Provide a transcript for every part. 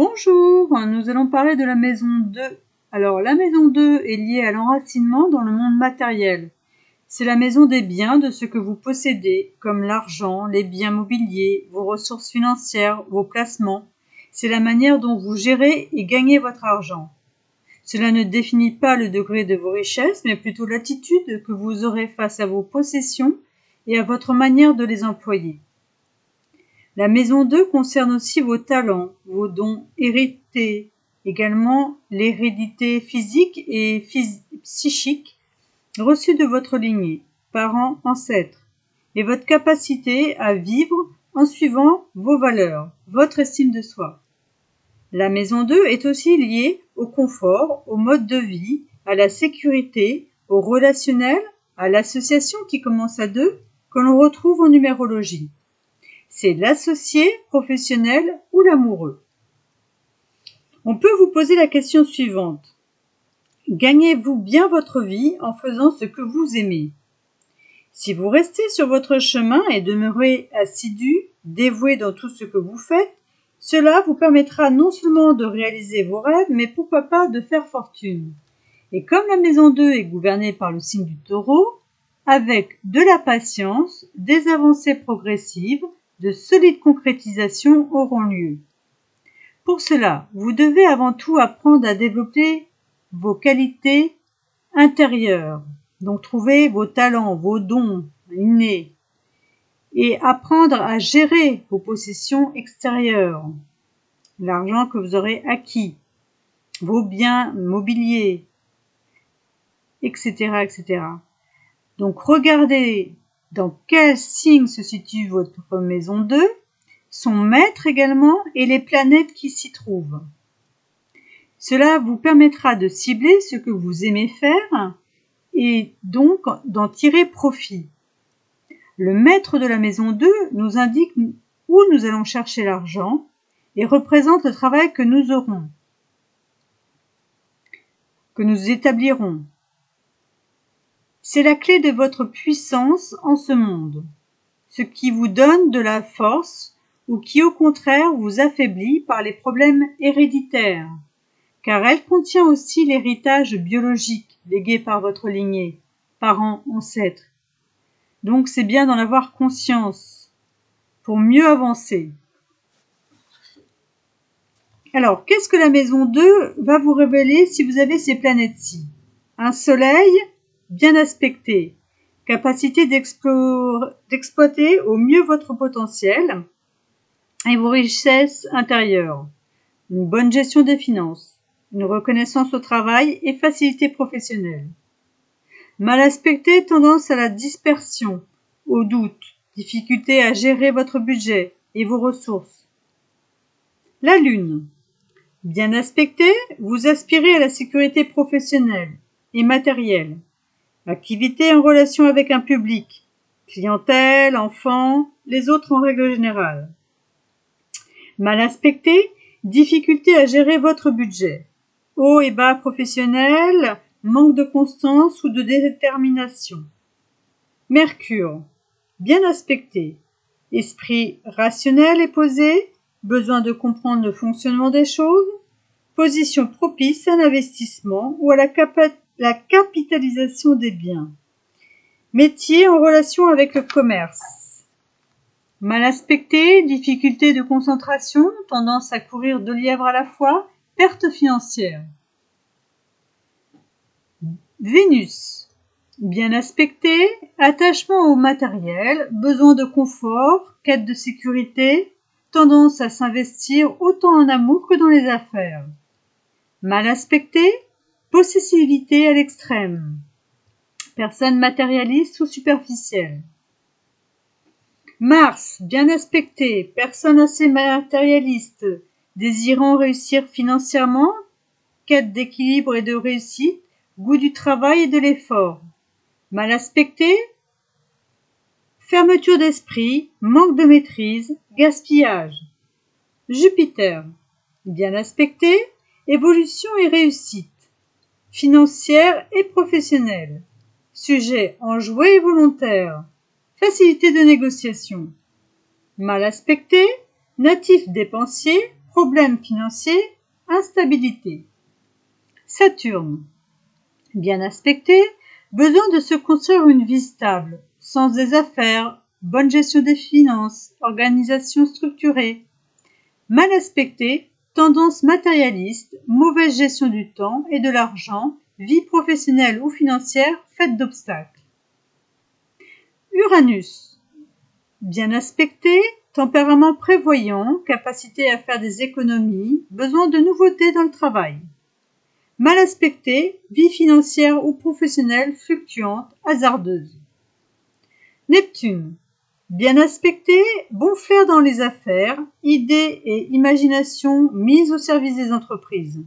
Bonjour, nous allons parler de la maison 2. Alors, la maison 2 est liée à l'enracinement dans le monde matériel. C'est la maison des biens, de ce que vous possédez, comme l'argent, les biens mobiliers, vos ressources financières, vos placements. C'est la manière dont vous gérez et gagnez votre argent. Cela ne définit pas le degré de vos richesses, mais plutôt l'attitude que vous aurez face à vos possessions et à votre manière de les employer. La maison 2 concerne aussi vos talents, vos dons hérités, également l'hérédité physique et psychique reçue de votre lignée, parents, ancêtres, et votre capacité à vivre en suivant vos valeurs, votre estime de soi. La maison 2 est aussi liée au confort, au mode de vie, à la sécurité, au relationnel, à l'association qui commence à 2, que l'on retrouve en numérologie. C'est l'associé, professionnel ou l'amoureux. On peut vous poser la question suivante. Gagnez-vous bien votre vie en faisant ce que vous aimez? Si vous restez sur votre chemin et demeurez assidu, dévoué dans tout ce que vous faites, cela vous permettra non seulement de réaliser vos rêves, mais pourquoi pas de faire fortune. Et comme la maison 2 est gouvernée par le signe du Taureau, avec de la patience, des avancées progressives, de solides concrétisations auront lieu. Pour cela, vous devez avant tout apprendre à développer vos qualités intérieures, donc trouver vos talents, vos dons innés, et apprendre à gérer vos possessions extérieures, l'argent que vous aurez acquis, vos biens mobiliers, etc., etc. Donc regardez dans quel signe se situe votre maison 2, son maître également et les planètes qui s'y trouvent. Cela vous permettra de cibler ce que vous aimez faire et donc d'en tirer profit. Le maître de la maison 2 nous indique où nous allons chercher l'argent et représente le travail que nous aurons, que nous établirons. C'est la clé de votre puissance en ce monde, ce qui vous donne de la force ou qui au contraire vous affaiblit par les problèmes héréditaires, car elle contient aussi l'héritage biologique légué par votre lignée, parents, ancêtres. Donc c'est bien d'en avoir conscience pour mieux avancer. Alors, qu'est-ce que la maison 2 va vous révéler si vous avez ces planètes-ci? Un soleil bien aspecté, capacité d'exploiter au mieux votre potentiel et vos richesses intérieures, une bonne gestion des finances, une reconnaissance au travail et facilité professionnelle. Mal aspecté, tendance à la dispersion, au doute, difficulté à gérer votre budget et vos ressources. La lune. Bien aspecté, vous aspirez à la sécurité professionnelle et matérielle. Activité en relation avec un public, clientèle, enfants, les autres en règle générale. Mal aspecté, difficulté à gérer votre budget. Hauts et bas professionnels, manque de constance ou de détermination. Mercure, bien aspecté. Esprit rationnel et posé, besoin de comprendre le fonctionnement des choses. Position propice à l'investissement ou à la capitalisation des biens. Métier en relation avec le commerce. Mal aspecté, difficulté de concentration, tendance à courir 2 lièvres à la fois, perte financière. Vénus. Bien aspecté, attachement au matériel, besoin de confort, quête de sécurité, tendance à s'investir autant en amour que dans les affaires. Mal aspecté, possessivité à l'extrême. Personne matérialiste ou superficielle. Mars, bien aspecté, personne assez matérialiste, désirant réussir financièrement, quête d'équilibre et de réussite, goût du travail et de l'effort. Mal aspecté, fermeture d'esprit, manque de maîtrise, gaspillage. Jupiter, bien aspecté, évolution et réussite, financière et professionnelle. Sujet enjoué et volontaire, facilité de négociation. Mal aspecté, natif dépensier, problèmes financiers, instabilité. Saturne. Bien aspecté, besoin de se construire une vie stable, sens des affaires, bonne gestion des finances, organisation structurée. Mal aspecté, tendance matérialiste, mauvaise gestion du temps et de l'argent, vie professionnelle ou financière faite d'obstacles. Uranus. Bien aspecté, tempérament prévoyant, capacité à faire des économies, besoin de nouveautés dans le travail. Mal aspecté, vie financière ou professionnelle fluctuante, hasardeuse. Neptune. Bien aspecté, bon flair dans les affaires, idées et imagination mises au service des entreprises.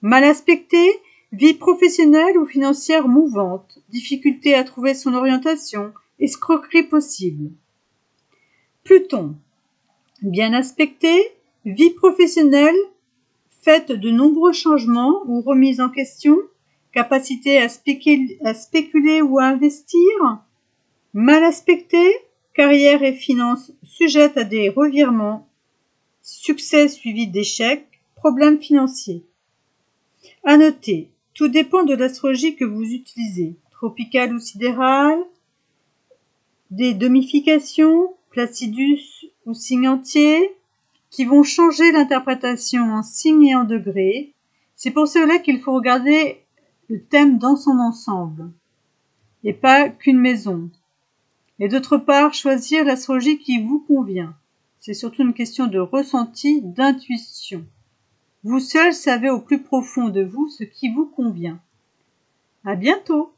Mal aspecté, vie professionnelle ou financière mouvante, difficulté à trouver son orientation, escroquerie possible. Pluton. Bien aspecté, vie professionnelle faite de nombreux changements ou remises en question, capacité à spéculer ou à investir. Mal aspecté, carrière et finances sujettes à des revirements, succès suivi d'échecs, problèmes financiers. À noter, tout dépend de l'astrologie que vous utilisez, tropicale ou sidérale, des domifications, placidus ou signes entiers, qui vont changer l'interprétation en signes et en degrés. C'est pour cela qu'il faut regarder le thème dans son ensemble, et pas qu'une maison. Et d'autre part, choisir l'astrologie qui vous convient. C'est surtout une question de ressenti, d'intuition. Vous seul savez au plus profond de vous ce qui vous convient. À bientôt!